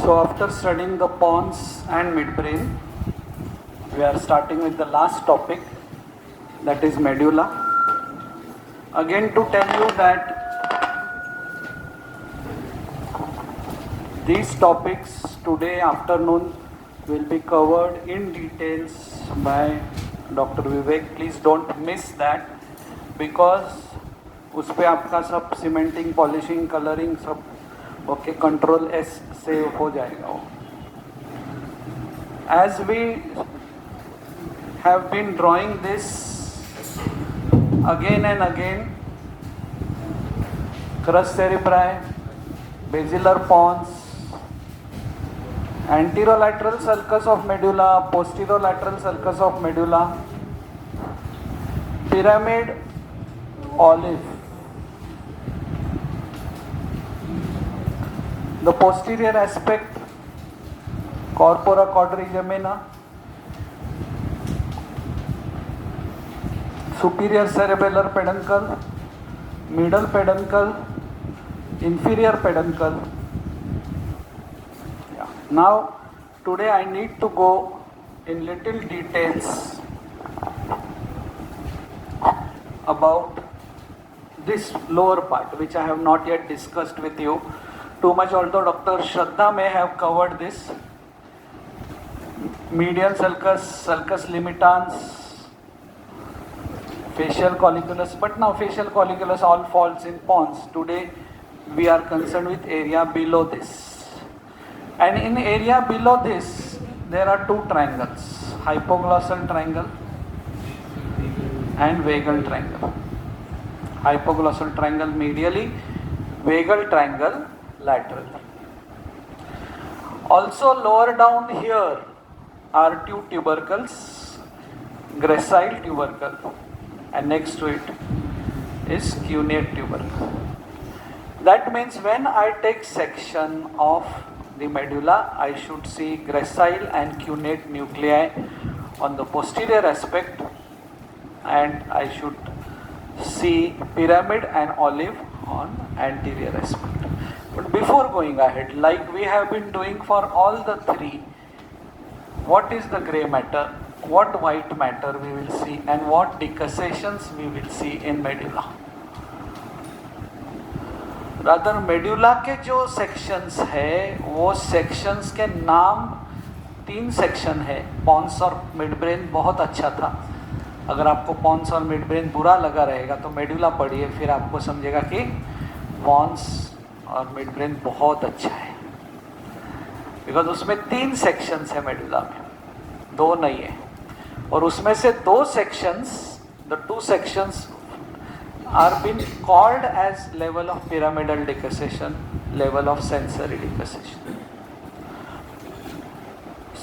So after studying the pons and midbrain, we are starting with the last topic, that is medulla. Again to tell you that these topics today afternoon will be covered in details by Dr. Vivek. Please don't miss that because उस पे आपका सब cementing, polishing, colouring सब okay control S से हो जाएगा वो. As we have been drawing this again and again, crus cerebri, basilar pons, anterolateral sulcus of medulla, posterolateral sulcus of medulla, pyramid, olive. The posterior aspect, corpora quadrigemina, superior cerebellar peduncle, middle peduncle, inferior peduncle. Yeah. Now, today I need to go in little details about this lower part, which I have not yet discussed with you too much, although Dr. Shraddha may have covered this. Median sulcus, sulcus limitans, facial colliculus, but now facial colliculus all falls in pons. Today we are concerned with area below this. And in area below this, there are two triangles, hypoglossal triangle and vagal triangle. Hypoglossal triangle medially, vagal triangle laterally. Also lower down here are two tubercles, gracile tubercle, and next to it is cuneate tubercle. That means when I take section of the medulla, I should see gracile and cuneate nuclei on the posterior aspect, and I should see pyramid and olive on anterior aspect. But before going ahead, like we have been doing for all the three, what is the grey matter, what white matter we will see, and what decussations we will see in medulla. Rather medulla के जो sections है, वो sections के नाम 3 section है. pons और midbrain बहुत अच्छा था. अगर आपको pons और midbrain बुरा लगा रहेगा तो medulla पढ़िए, फिर आपको समझेगा कि pons और midbrain बहुत अच्छा है. बिकॉज उसमें 3 सेक्शंस है मेडुला में, 2 नहीं है. और उसमें से 2 sections, the 2 sections are been called as level of pyramidal decussation, level of sensory decussation.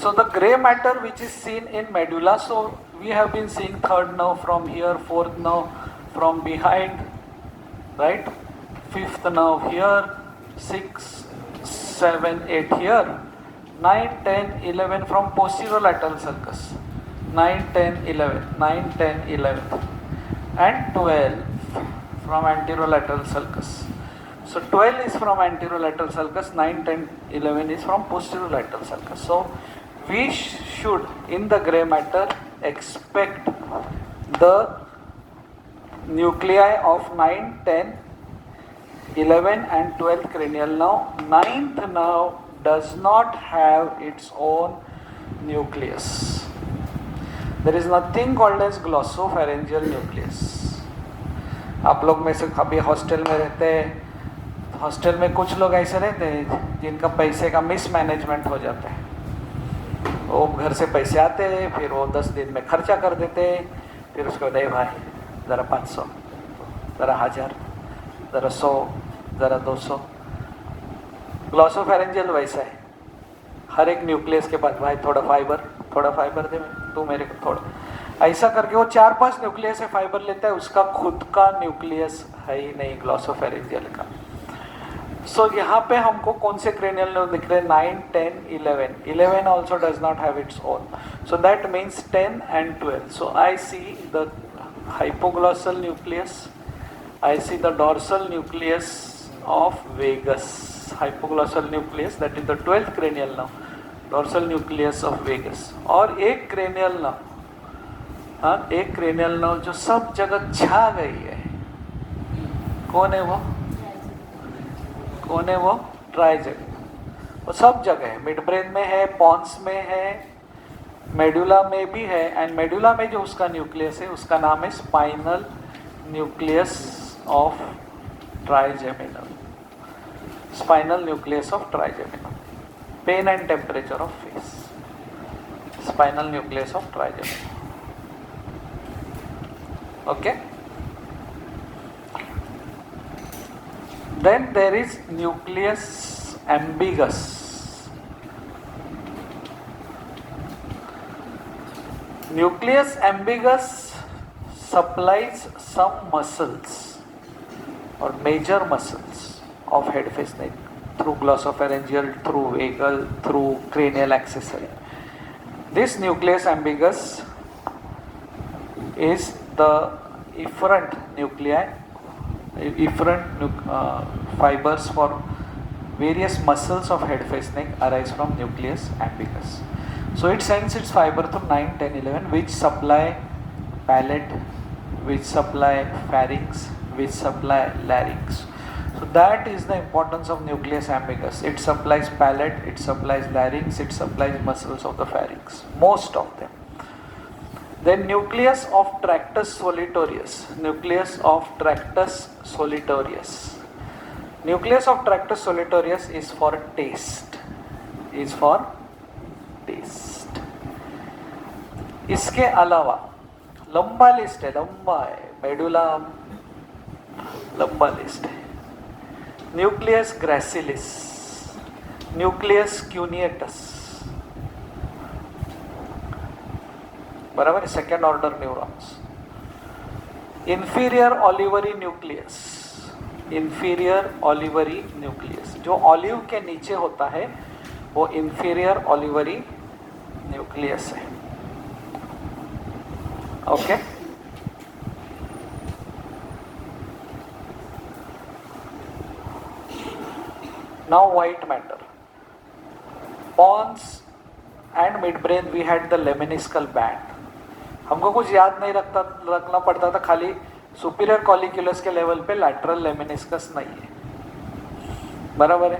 So the gray matter which is seen in medulla, so we have been seeing 3rd nerve from here, 4th nerve from behind, right? 5th nerve here, 6, 7, 8 here, 9, 10, 11 from posterolateral sulcus, 9, 10, 11, 9, 10, 11, and 12 from anterolateral sulcus. So 12 is from anterolateral sulcus, 9, 10, 11 is from posterolateral sulcus. So we should, in the grey matter, expect the nuclei of 9, 10, 11 and 12th cranial nerve. 9th nerve does not have its own nucleus. There is nothing called as glossopharyngeal nucleus. आप लोग में से कभी hostel में रहते हैं, hostel में कुछ लोग ऐसे रहते हैं जिनका पैसे का मिसमैनेजमेंट हो जाता है. वो घर से पैसे आते हैं, फिर वो 10 दिन में खर्चा कर देते हैं, फिर उसको दे भाई ज़रा 500, ज़रा 1000, ज़रा 100, ज़रा 200. ग्लॉसोफेरेंजियल वैसा है, हर एक न्यूक्लियस के पास भाई थोड़ा फाइबर दे, तू मेरे को थोड़ा, ऐसा करके वो 4-5 न्यूक्लियस से फाइबर लेता है. उसका खुद का न्यूक्लियस है ही नहीं ग्लॉसोफेरेंजियल का. सो यहाँ पे हमको कौन से क्रेनियल नर्व दिख रहे हैं? 9, 10, 11. 11 also does not have its own. So that means 10 and 12. So I see the hypoglossal nucleus, I see the dorsal nucleus of vagus. hypoglossal nucleus, that is the 12th cranial nerve, dorsal nucleus of vagus. और एक cranial nerve, हाँ, एक cranial nerve जो सब जगह छा गई है, कौन है वो? कौन है वो? ट्राइजेमिनल। वो सब जगह है, मिड ब्रेन में है, पॉन्स में है, मेडुला में भी है, एंड मेडुला में जो उसका न्यूक्लियस है उसका नाम है spinal nucleus of trigeminal, spinal nucleus of trigeminal, pain and temperature of face, spinal nucleus of trigeminal. Okay, then there is nucleus ambiguous. Nucleus ambiguous supplies some muscles or major muscles of head, face, neck through glossopharyngeal, through vagal, through cranial accessory. This nucleus ambiguous is the efferent nuclei, efferent fibers for various muscles of head, face, neck arise from nucleus ambiguous. So it sends its fiber to 9, 10, 11 which supply palate, which supply pharynx, which supply larynx. So that is the importance of nucleus ambiguous. It supplies palate, it supplies larynx, it supplies muscles of the pharynx, most of them. Then nucleus of tractus solitarius, nucleus of tractus solitarius. Nucleus of tractus solitarius is for taste, is for taste. इसके अलावा लंबा list है, लंबा है, medulla लंबा list है, nucleus gracilis, nucleus cuneatus, बराबर, second order neurons, inferior olivary nucleus, inferior olivary nucleus जो ऑलिव के नीचे होता है वो इंफीरियर ऑलिवरी न्यूक्लियस है। Okay, now white matter, pons and mid brain we had the lemniscal band. हमको कुछ याद नहीं रखना पड़ता था, खाली सुपीरियर कॉलिक्यूलस के लेवल पे लैटरल लेमिनिस्कस नहीं है, बराबर है।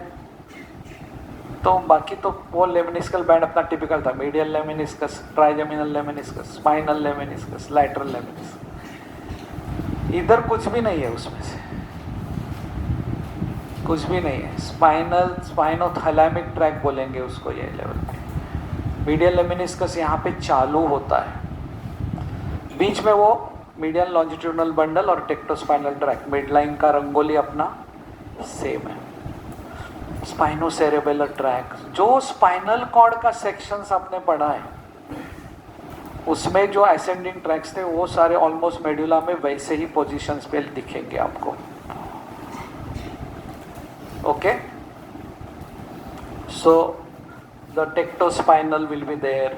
तो बाकी तो वो लेमिनिस्कल बैंड अपना टिपिकल था, medial lemniscus, trigeminal lemniscus, spinal lemniscus, lateral lemniscus. इधर कुछ भी नहीं है, उसमें से कुछ भी नहीं है। स्पाइनल स्पाइनोथैलेमिक ट्रैक बोलेंगे उसको ये लेवल पे। मीडियल लेमिनिस्कस यहाँ पे चालू होता है, बीच में वो मीडियल लॉन्जिट्यूडनल बंडल और टेक्टोस्पाइनल ट्रैक, मिडलाइन का रंगोली अपना सेम है। स्पाइनोसेरेबेलर ट्रैक, जो स्पाइनल कॉर्ड का सेक्शंस आपने पढ़ा है उसमें जो असेंडिंग ट्रैक्स थे वो सारे ऑलमोस्ट मेडुला में वैसे ही पोजीशंस पे दिखेंगे आपको। Okay, so the tectospinal will be there,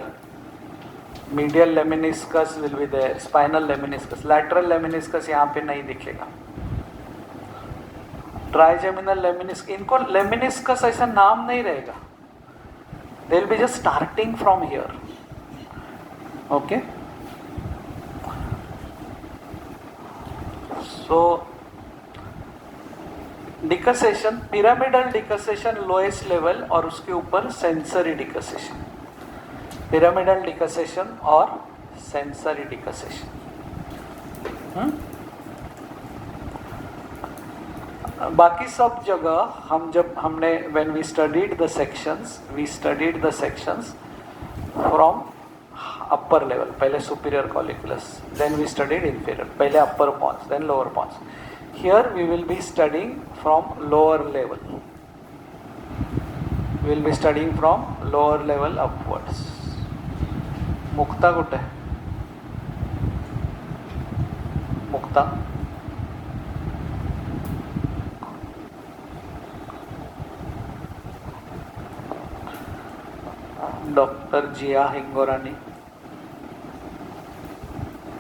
medial lemniscus will be there, spinal lemniscus, lateral lemniscus यहाँ पे नहीं दिखेगा। ट्राइजेमिनल लेमिनिस्कस, इनको लेमिनिस्कस ऐसा नाम नहीं रहेगा, they will be just starting from here. Okay, so डिकसेशन, pyramidal डिकसेशन lowest level और उसके ऊपर सेंसरी डिकसेशन, पिरामिडल डिकसेशन और सेंसरी डिकसेशन। बाकी सब जगह हमने when we studied the sections, we studied the sections from upper level, पहले superior colliculus, then we studied inferior, पहले upper pons then lower pons. Here we will be studying from lower level. We will be studying from lower level upwards. मुक्ता कुठे? मुक्ता? Doctor जिया हिंगोरानी,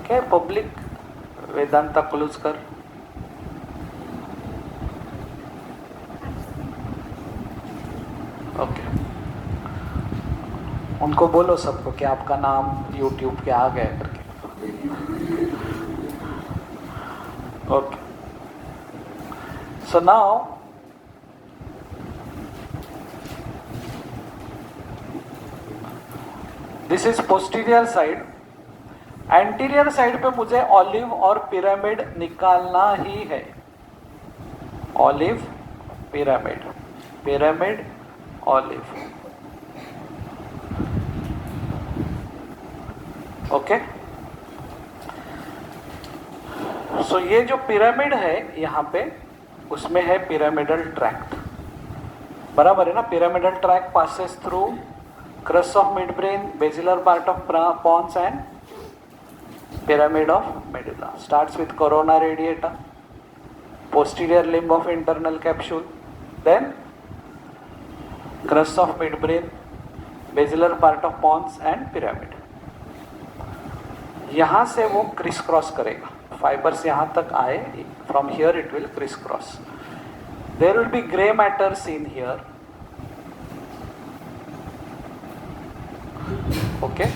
क्या public Vedanta कुलुस्कर, okay, उनको बोलो सबको कि आपका नाम YouTube के आ गया करके। Okay, so now this is posterior side. Anterior side पे मुझे ऑलिव और पिरामिड निकालना ही है। Olive, pyramid, pyramid, olive. Okay, so ये जो पिरामिड है यहाँ पे, उसमें है पिरामिडल ट्रैक्ट, बराबर है ना। Pyramidal tract passes through crus of midbrain, basilar part of pons and pyramid of medulla. Starts with corona radiata, posterior limb of internal capsule, then crus of midbrain, basilar part of pons and pyramid. यहाँ से वो criss cross करेगा, fibres यहाँ तक आए, from here it will criss cross. There will be grey matter seen here. Okay,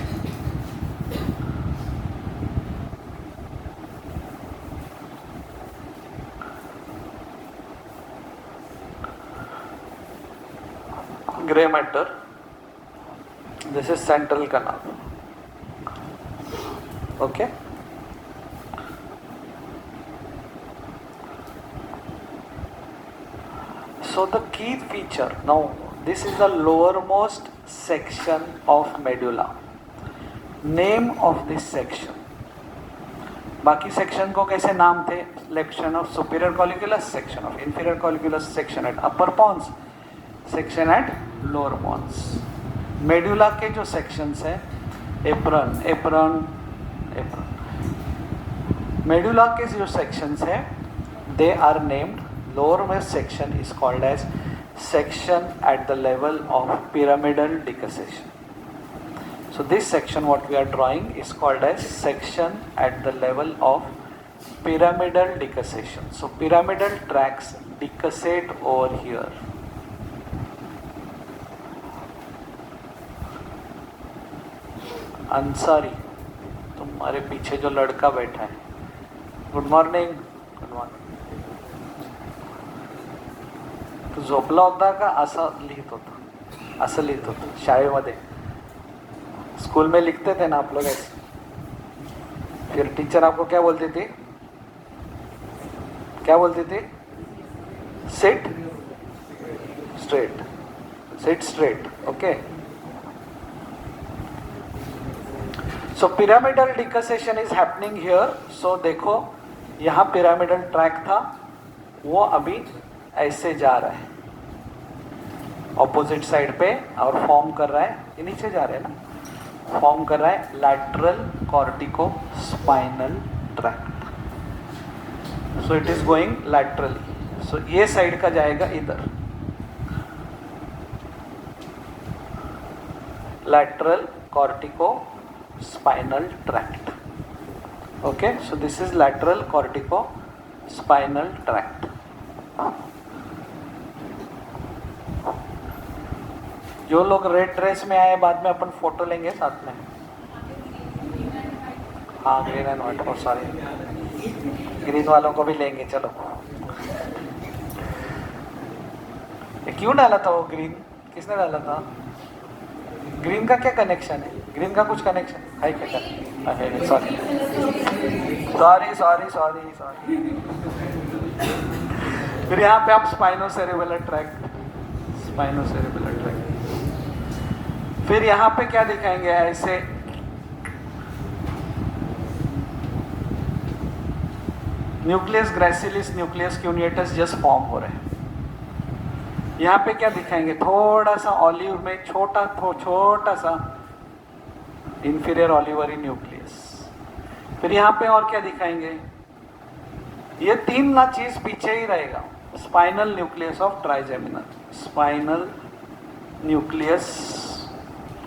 gray matter. This is central canal. Okay, so the key feature now, this is the lowermost section of medulla. Name of this section. बाकी section को कैसे नाम थे? Section of superior colliculus, section of inferior colliculus, section at upper pons, section at lower pons. Medulla के जो sections हैं, apron, apron, apron. Medulla के जो सेक्शंस हैं, they are named. Lower most section is called as section at the level of pyramidal decussation. So this section what we are drawing is called as section at the level of pyramidal decussation. So pyramidal tracts decussate over here. Ansari, तुम्हारे पीछे जो लड़का बैठा है, good morning. Good morning. झोपला होता का असं लिहित होता, असं लिहित होता शाळेमध्ये. स्कूल में लिखते थे ना आप लोग ऐसे. फिर टीचर आपको क्या बोलती थी? क्या बोलती थी? Sit straight, sit straight. Okay, so pyramidal decussation is happening here. So देखो यहाँ पिरामिडल ट्रैक था, वो अभी ऐसे जा रहा है ऑपोजिट साइड पे और फॉर्म कर रहा है. ये नीचे जा रहे हैं ना, फॉर्म कर रहा है lateral cortico spinal tract. So it is going laterally. So ये साइड का जाएगा इधर, lateral cortico spinal tract. Okay, so this is lateral cortico spinal tract. जो लोग रेड ड्रेस में आए, बाद में अपन फोटो लेंगे साथ में. हाँ, ग्रीन एंड व्हाइट. और सॉरी, ग्रीन वालों को भी लेंगे. चलो, ये क्यों डाला था वो ग्रीन? किसने डाला था? ग्रीन का क्या कनेक्शन है? ग्रीन का कुछ कनेक्शन है क्या? Sorry sorry sorry sorry sorry. फिर यहाँ पे आप स्पाइनोसेरेबेलर ट्रैक्ट, स्पाइनोसेरेबेलर ट्रैक्ट. फिर यहाँ पे क्या दिखाएंगे? ऐसे nucleus gracilis, nucleus cuneatus just form हो रहे हैं. यहाँ पे क्या दिखाएंगे? थोड़ा सा ऑलिव में छोटा सा इंफीरियर ऑलिवरी न्यूक्लियस. फिर यहाँ पे और क्या दिखाएंगे? ये तीन ना चीज पीछे ही रहेगा. Spinal nucleus of trigeminal, spinal nucleus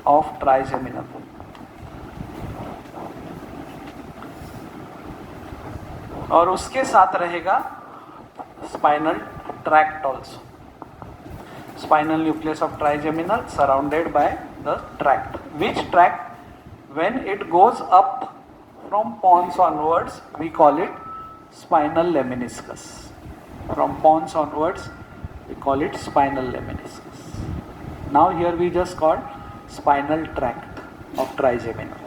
of trigeminal. और उसके साथ रहेगा spinal tract also. spinal nucleus of trigeminal surrounded by the tract. Which tract? When it goes up from pons onwards, we call it spinal lemniscus. From pons onwards, we call it spinal lemniscus. Now here we just call spinal tract of trigeminal.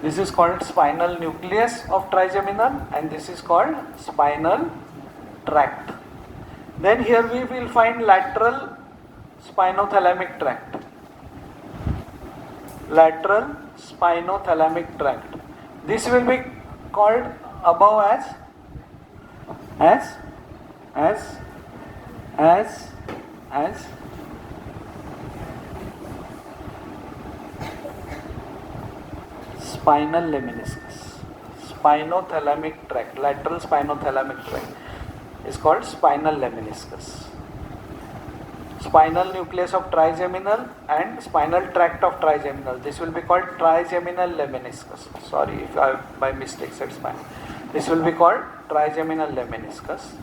This is called spinal nucleus of trigeminal and this is called spinal tract. Then here we will find lateral spinothalamic tract. Lateral spinothalamic tract. This will be called above as spinal lemniscus. Spinothalamic tract, lateral spinothalamic tract is called spinal lemniscus. Spinal nucleus of trigeminal and spinal tract of trigeminal. This will be called trigeminal lemniscus. Sorry if I by mistake said spinal. This will be called trigeminal lemniscus.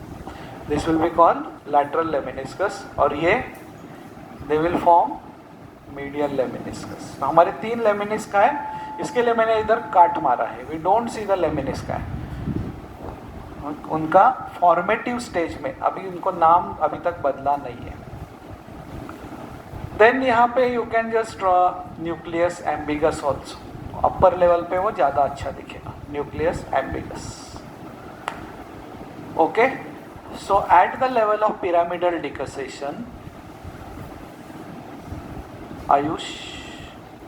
This will be called lateral lemniscus और ये they will form medial lemniscus. तो हमारे 3 lemniscus है. इसके लिए मैंने इधर काट मारा है. We don't see the lemniscus. उनका फॉर्मेटिव स्टेज में अभी उनको नाम अभी तक बदला नहीं है. देन यहाँ पे you can just draw nucleus ambiguous also. Upper level पे वो ज़्यादा अच्छा दिखेगा. Nucleus ambiguous. Okay. So eight the level of pyramidal डिकसेशन, Ayush,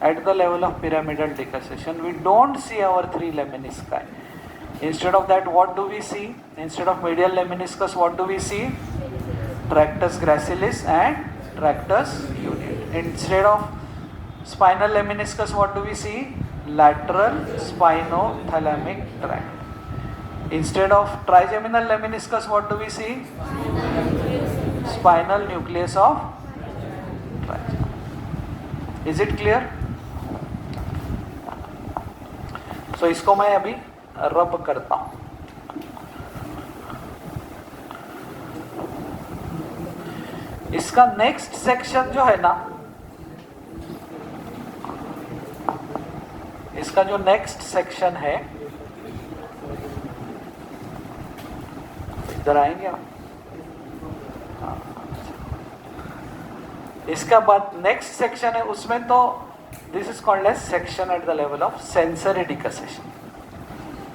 at the level of pyramidal decussation, we don't see our 3 lemnisci. Instead of that, what do we see? Instead of medial lemniscus, what do we see? Tractus gracilis and tractus cuneate. Instead of spinal lemniscus, what do we see? Lateral spinothalamic tract. Instead of trigeminal lemniscus, what do we see? Spinal nucleus of trigeminal. Is it clear? So इसको मैं अभी रब करता हूं. इसका next section जो है ना, इसका जो नेक्स्ट सेक्शन है, इधर आएंगे हम. इसका बाद नेक्स्ट सेक्शन है, उसमें तो this is called as section at the level of sensory decussation.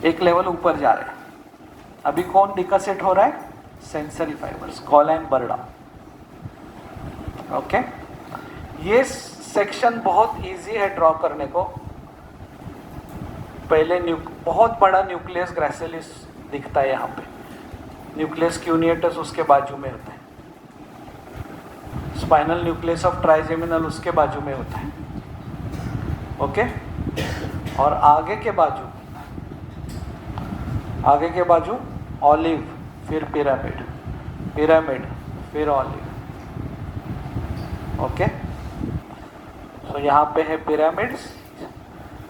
एक लेवल ऊपर जा रहे हैं. अभी कौन डिकसेट हो रहा है? Sensory fibres, Goll and Burdach. Okay. ये सेक्शन बहुत इजी है ड्रॉ करने को. पहले बहुत बड़ा न्यूक्लियस ग्रैसिलिस दिखता है यहाँ पे. न्यूक्लियस क्यूनिएटस उसके बाजू में होता है. स्पाइनल न्यूक्लियस ऑफ ट्राइजेमिनल उसके बाजू में होता है. ओके. और आगे के बाजू ऑलिव, फिर पिरामिड, पिरामिड फिर ऑलिव. ओके. सो यहाँ पे है पिरामिड्स.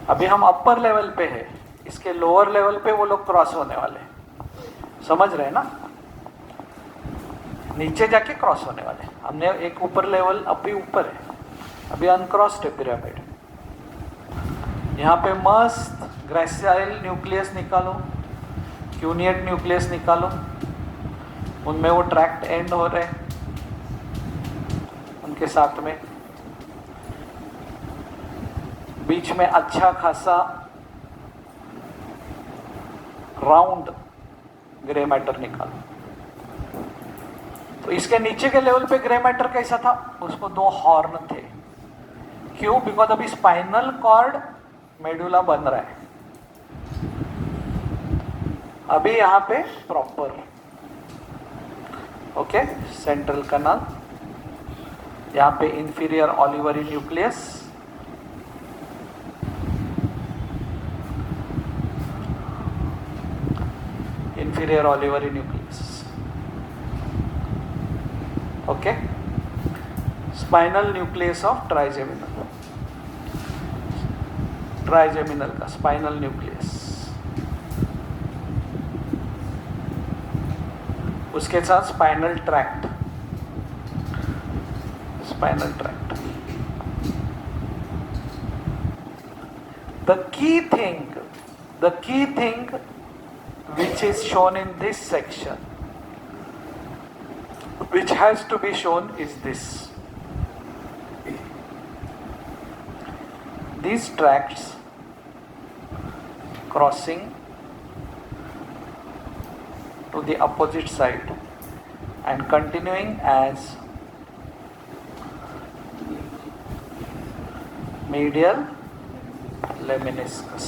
अभी हम अपर लेवल पे है. इसके लोअर लेवल पे वो लोग क्रॉस होने वाले हैं. समझ रहे हैं ना? नीचे जाके क्रॉस होने वाले. हमने एक ऊपर लेवल अभी ऊपर है, अभी अनक्रॉस्ड है पिरामिड. यहाँ पे मस्त ग्रेसाइल न्यूक्लियस निकालो, क्यूनिएट न्यूक्लियस निकालो. उनमें वो ट्रैक्ट एंड हो रहे हैं उनके साथ में. बीच में अच्छा खासा राउंड ग्रे मैटर निकालो. तो इसके नीचे के लेवल पे ग्रे मैटर कैसा था? उसको 2 हॉर्न थे. क्यों? बिकॉज अभी स्पाइनल कॉर्ड मेडुला बन रहा है. अभी यहाँ पे प्रॉपर. ओके. सेंट्रल कनाल, यहाँ पे inferior olivary nucleus, inferior olivary nucleus. Okay. Spinal nucleus of trigeminal, trigeminal का स्पाइनल न्यूक्लियस. उसके साथ spinal tract. spinal tract. The key thing which is shown in this section, which has to be shown, is this. These tracts crossing to the opposite side and continuing as medial lemniscus.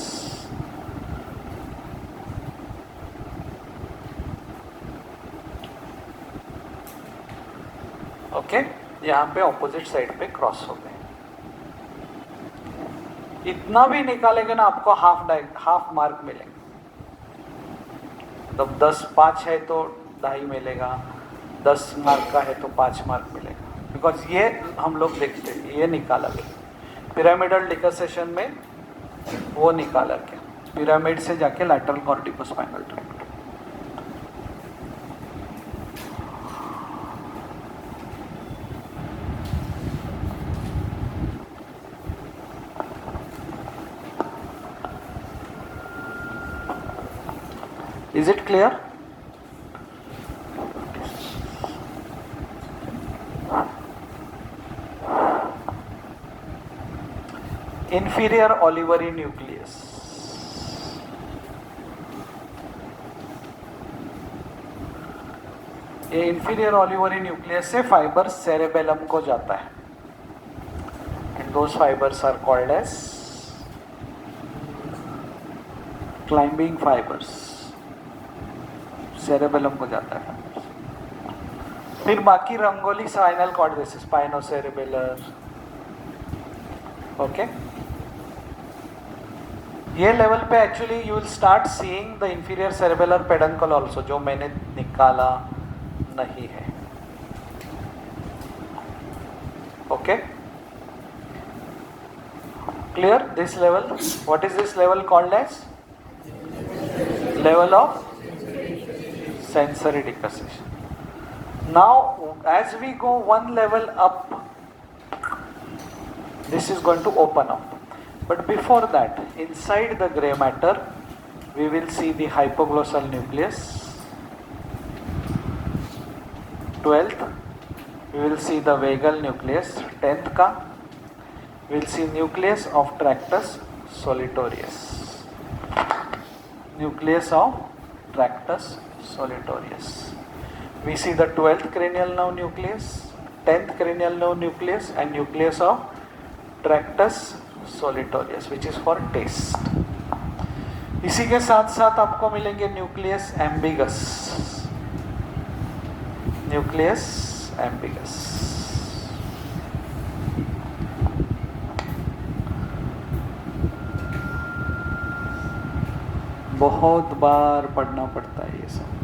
Okay, यहाँ पे opposite side पे cross हो गए. इतना भी निकालेंगे ना आपको हाफ मार्क मिलेंगे. तो 10-5 है तो 2.5 मिलेगा, 10 मार्क का है तो 5 मार्क मिलेगा. बिकॉज ये हम लोग देखते हैं, ये निकाला गया पिरामिडल डिकसेशन में, वो निकाला गया पिरामिड से जाके lateral corticospinal tract. Is it clear? Inferior olivary nucleus. ये इंफीरियर ऑलिवरी न्यूक्लियस से फाइबर सेरेबेलम को जाता है. And those fibres are called as climbing fibres. Cerebellum को जाता है. फिर बाकी रंगोली स्पाइनल कॉर्ड जैसे स्पाइनोसेरेबेलर. ओके, ये लेवल पे actually you will start seeing the inferior cerebellar peduncle also, जो मैंने निकाला नहीं है. Okay, clear? This level, what is this level called as? Level of sensory decussation. Now as we go one level up, this is going to open up. But before that, inside the grey matter, we will see the hypoglossal nucleus. 12th, we will see the vagal nucleus. 10th ka, we will see nucleus of Tractus solitorius. Nucleus of Tractus solitorius. We see the 12th cranial nerve nucleus, 10th cranial nerve nucleus, and nucleus of Tractus solitorius, which is for taste. इसी के साथ साथ आपको मिलेंगे nucleus ambiguous. Nucleus ambiguous बहुत बार पढ़ना पड़ता है ये सब.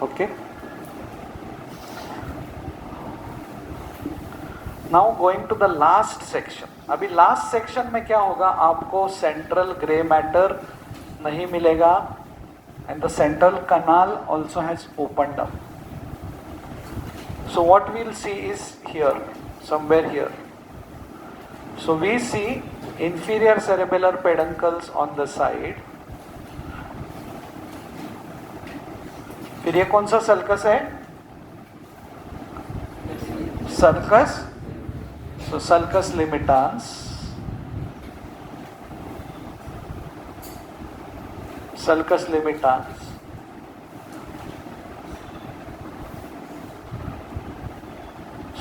Okay, now going to the last section. अभी लास्ट सेक्शन में क्या होगा, आपको सेंट्रल ग्रे मैटर नहीं मिलेगा and the central canal also has opened up. So what we'll see is here, somewhere here. So we see inferior cerebellar peduncles on the side. फिर ये कौन सा sulcus है? Sulcus. So sulcus limitans. Sulcus limitans.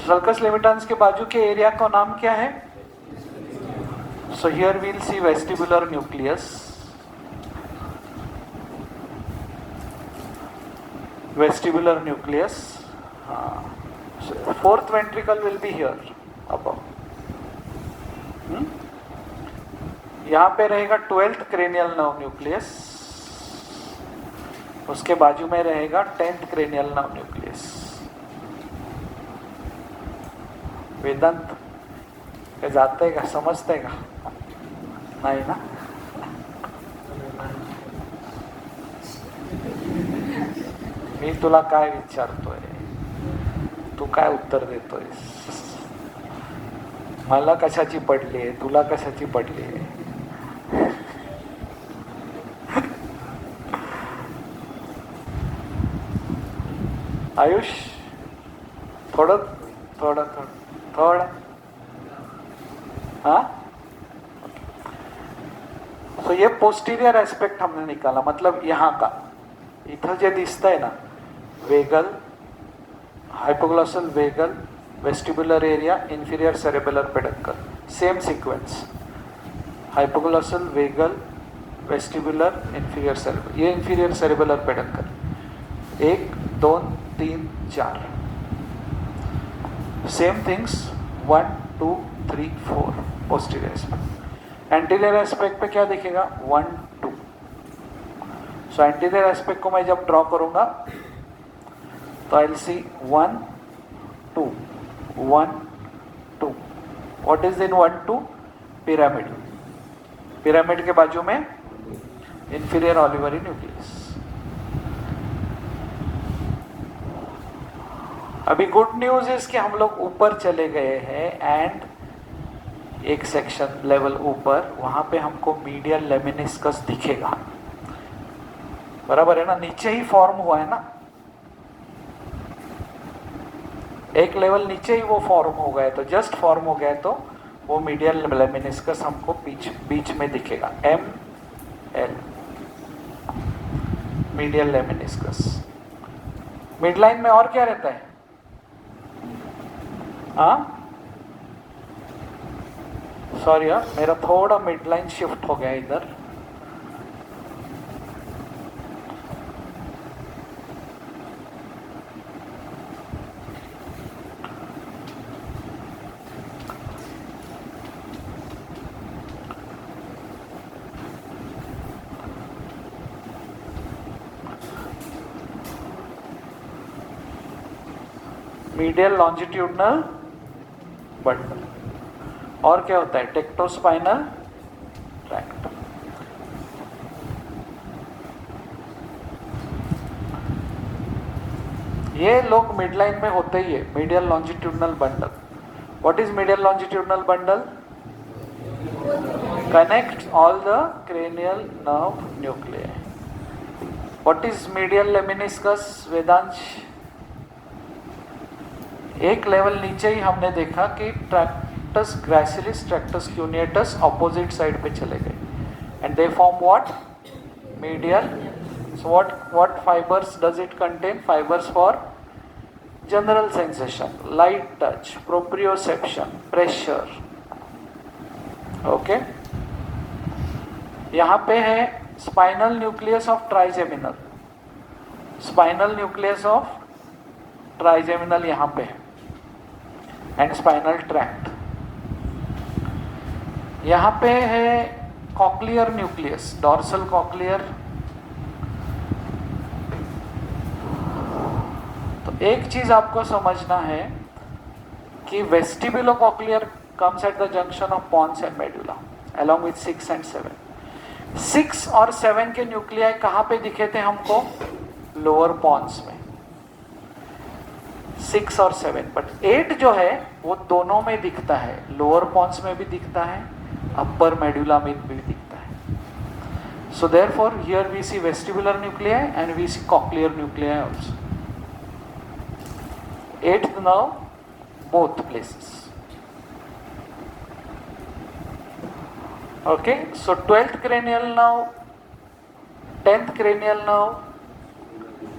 Sulcus limitans के बाजू के area का नाम क्या है? So here we will see vestibular nucleus. Vestibular nucleus. So 4th ventricle will be here above. यहाँ पे रहेगा 12th cranial nerve nucleus. उसके बाजू में रहेगा 10th cranial nerve nucleus. वेदांत के जाते का समझते का नहीं ना. मी तुला काय विचारतोय, तू काय उत्तर देतोय? मला कशाची पडली आहे, तुला कशाची पडली आहे? आयुष, थोड़ा थोड़ा थोड़ा थोड़ा, हाँ। तो ये पोस्टीरियर एस्पेक्ट हमने निकाला, मतलब यहाँ का इथं जे दिसतंय ना, vagal, hypoglossal vagal, vestibular area, inferior cerebellar peduncle, same sequence, hypoglossal vagal, vestibular, inferior cerebellar, ये inferior cerebellar peduncle, 1 2 3 4, same things 1 2 3 4 posterior aspect. Anterior aspect पे क्या दिखेगा? 1 2। सो एंटीरियर एस्पेक्ट को मैं जब ड्रॉ करूंगा तो I will see 1 2 1 2। What is in 1 2? Pyramid. Pyramid के बाजू में इंफीरियर ऑलिवरी न्यूक्लियस। अभी गुड न्यूज इज कि हम लोग ऊपर चले गए हैं एंड एक सेक्शन लेवल ऊपर, वहां पे हमको मीडियल लेमिनिस्कस दिखेगा। बराबर है ना? नीचे ही फॉर्म हुआ है ना, एक लेवल नीचे ही वो फॉर्म हो गया, तो जस्ट फॉर्म हो गया तो वो मीडियल लेमिनिस्कस हमको बीच में दिखेगा। ML medial lemniscus. मिडलाइन में और क्या रहता है? हाँ, सॉरी यार, मेरा थोड़ा मिडलाइन शिफ्ट हो गया इधर। Medial longitudinal bundle. और क्या होता है? Tectospinal tract. ये लोग मिडलाइन में होते ही है, medial longitudinal bundle. What is medial longitudinal bundle? Connect all the cranial nerve nuclei. What is medial lemniscus Vedansh? एक लेवल नीचे ही हमने देखा कि tractus gracilis, tractus cuneatus opposite side पे चले गए and they form what? Medial. So what fibres does it contain? Fibres for general sensation, light touch, proprioception, pressure. Okay, यहाँ पे है spinal nucleus of trigeminal, spinal nucleus of trigeminal यहाँ पे है, and spinal tract. यहाँ पे है cochlear nucleus, dorsal cochlear. तो एक चीज आपको समझना है कि vestibulo cochlear comes at the junction of pons and medulla along with 6 and 7। 6 और 7 के न्यूक्लियाई कहाँ पे दिखे थे हमको? लोअर पॉन्स में, 6 और 7। बट 8 जो है वो दोनों में दिखता है, लोअर पॉन्स में भी दिखता है, अपर मेडुला में भी दिखता है। So therefore here we see vestibular nuclei and we see cochlear nuclei also. 8th nerve both places। Okay, so 12th cranial nerve, 10th cranial nerve,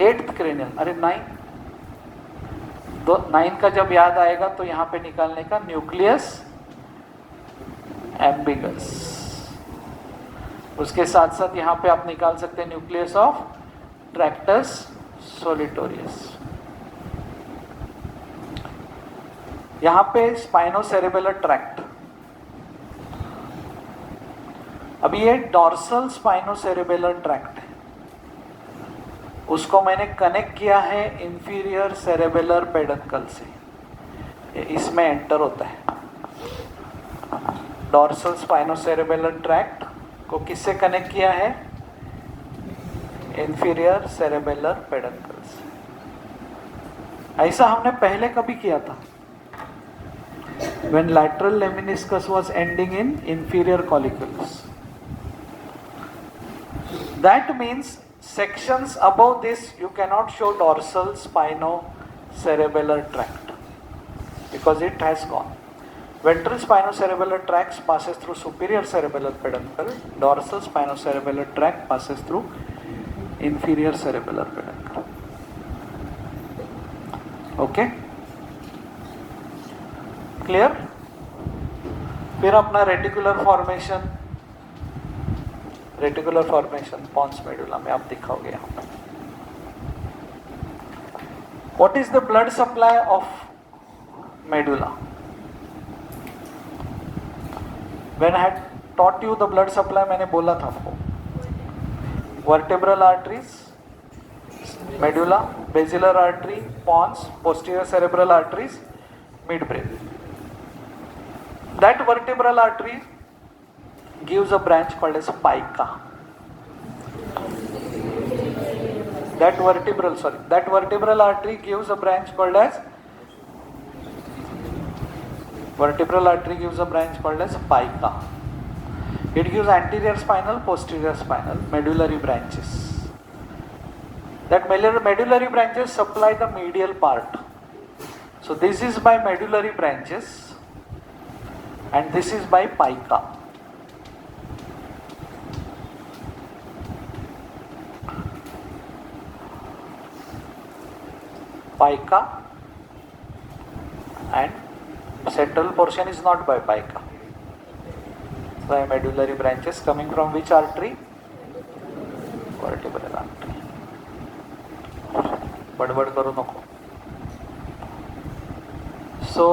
8th cranial, अरे 9 का जब याद आएगा तो यहाँ पे निकालने का न्यूक्लियस एम्बिगस। उसके साथ साथ यहाँ पे आप निकाल सकते हैं न्यूक्लियस ऑफ ट्रैक्टस सोलिटोरियस। यहाँ पे स्पाइनोसेरेबेलर ट्रैक्ट। अभी ये डॉर्सल स्पाइनोसेरेबेलर ट्रैक्ट है, उसको मैंने कनेक्ट किया है इंफीरियर सेरेबेलर पेडंकल से, ये इसमें एंटर होता है। डॉर्सल स्पाइनोसेरेबेलर ट्रैक्ट को किससे कनेक्ट किया है? इंफीरियर सेरेबेलर पेडंकल से। ऐसा हमने पहले कभी किया था, when lateral lemniscus was ending in inferior colliculus. That means sections above this you cannot show dorsal spinocerebellar tract because it has gone. Ventral spinocerebellar tract passes through superior cerebellar peduncle. Dorsal spinocerebellar tract passes through inferior cerebellar peduncle. Okay? Clear? फिर अपना reticular formation Pond's medulla में आप दिखाओगे यहाँ पे. What is the blood supply of medulla? When I had taught you the blood supply, मैंने बोला था आपको vertebral arteries, medulla, basilar artery, pons, posterior cerebral arteries, midbrain. That vertebral artery gives a branch called as pica. That vertebral artery gives a branch called as pica. It gives anterior spinal, posterior spinal, medullary branches. That medullary branches supply the medial part. So this is by medullary branches and this is by pica. Pica and central portion is not by pica. By medullary branches coming from which artery? Vertebral artery. बड़बड़ करो नको. So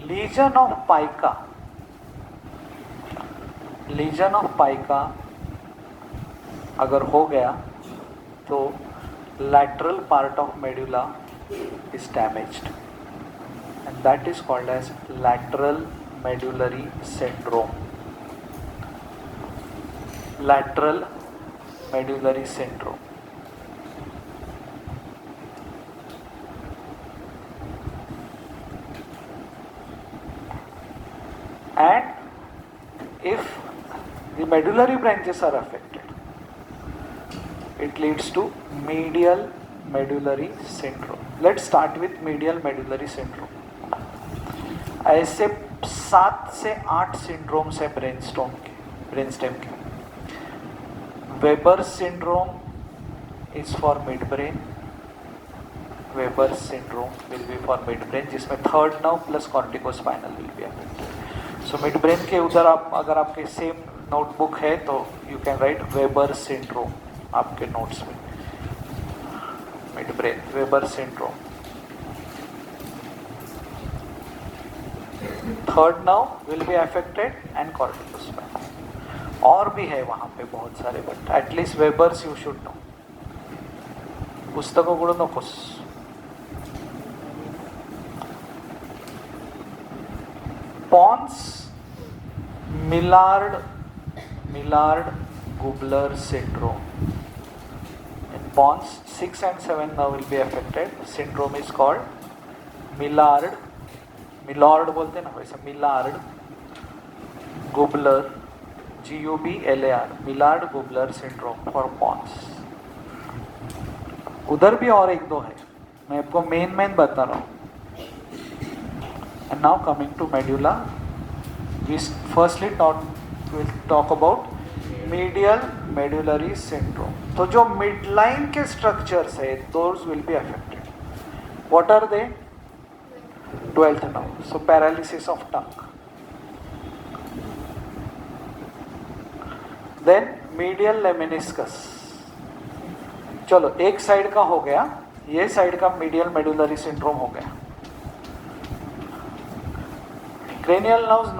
lesion of pica अगर हो गया तो lateral part of medulla is damaged and that is called as lateral medullary syndrome. Lateral medullary syndrome. And if the medullary branches are affected, it leads to medial medullary syndrome. Let's start with medial medullary syndrome. ऐसे 7 से 8 syndromes है brainstem के. Weber syndrome is for mid brain. Weber syndrome will be for mid brain जिसमें third nerve plus corticospinal will be affected. So mid brain के उधर आप अगर आपके सेम नोटबुक है तो you can write Weber syndrome आपके नोट्स में. Mid brain Weber syndrome. Third nerve will be affected and corticospinal. और भी है वहां पे बहुत सारे but at least Weber's you should know. पुस्तकों को नकोस. Pons Millard Gubler syndrome. In Pons, 6 and 7 now will be affected. Syndrome is called Millard बोलते हैं ना वैसे Millard Gubler GUBLAR Millard Gubler syndrome for Pons. उधर भी और एक दो है, मैं आपको मेन बता रहा हूँ. And now coming to medulla, we firstly we'll talk about medial medullary syndrome. तो जो midline के structures है, those will be affected. What are they? 12th nerve. So paralysis of tongue. Then medial lemniscus. चलो एक side का हो गया, ये साइड का medial medullary syndrome हो गया. Cranial nerves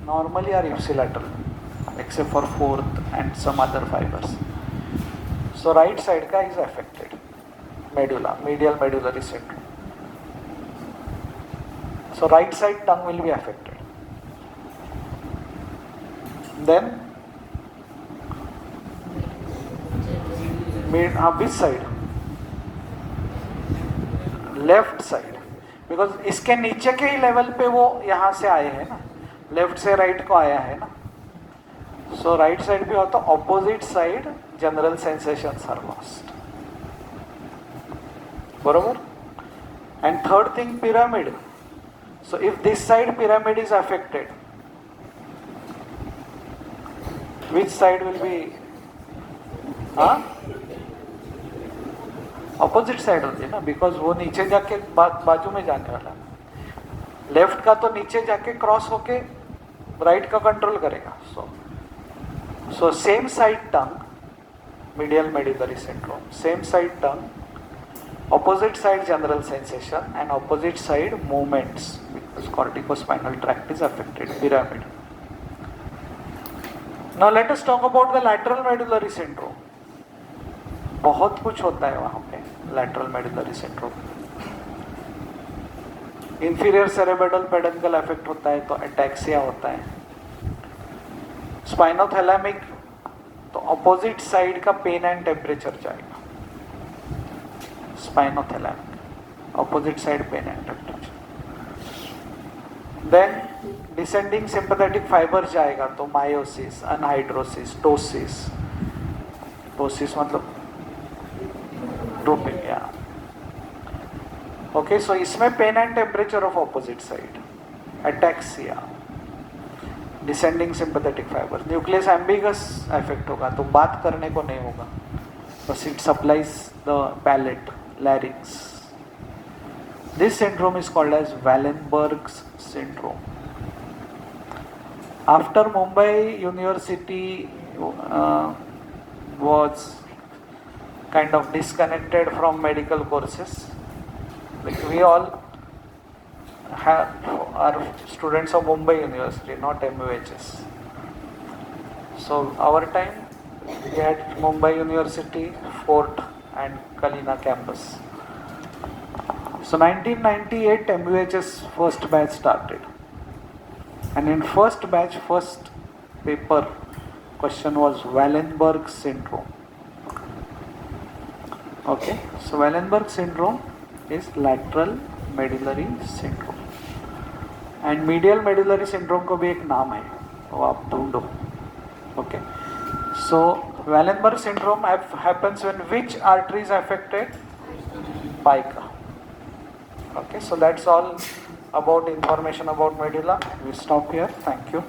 normally are ipsilateral except for fourth and some other fibers. So right side ka is affected. Medulla, medial medullary syndrome. So right side tongue will be affected. Then which side? Left side, because इसके नीचे के ही level पे वो यहाँ से आए हैं ना, लेफ्ट से राइट को आया है ना. सो राइट साइड भी होता, opposite side general sensations are lost. बरोबर. And third thing, pyramid. So if this side pyramid is affected, which side will be? Opposite side होती है ना, बिकॉज वो नीचे जाके बाजू में जाने वाला. लेफ्ट का तो नीचे जाके क्रॉस होके राइट का कंट्रोल करेगा. So same side tongue, medial medullary syndrome, same side tongue, opposite side general sensation and opposite side movements because corticospinal tract is affected, pyramid. Now let us talk about the lateral medullary syndrome. बहुत कुछ होता है वहां पे lateral medullary syndrome. inferior cerebral peduncle affect होता है तो ataxia होता है. spinothalamic तो ऑपोजिट साइड का पेन एंड टेम्परेचर जाएगा. Spinothalamic opposite side pain and temperature. Then descending sympathetic fibre जाएगा तो मायोसिस, अनहाइड्रोसिस, टोसिस. टोसिस मतलब ड्रूपिंग. या ओके. सो इसमें pain and temperature of opposite side, ataxia, descending sympathetic fibre. Nucleus ambiguus effect होगा तो बात करने को नहीं होगा, बस it supplies the palate, larynx. This syndrome is called as Wallenberg's syndrome. After Mumbai University was kind of disconnected from medical courses, like we all are students of Mumbai University, not MUHS. So our time we had Mumbai University, Fort and Kalina campus. So 1998 MUHS first batch started, and in first batch, first paper question was Wallenberg's syndrome. Okay, so Wallenberg syndrome is lateral medullary syndrome. And medial medullary syndrome को भी एक नाम है, वो आप ढूंढो. Okay. So Wallenberg syndrome happens when which artery is affected? Pica. Okay, so that's all about information about medulla. We stop here. Thank you.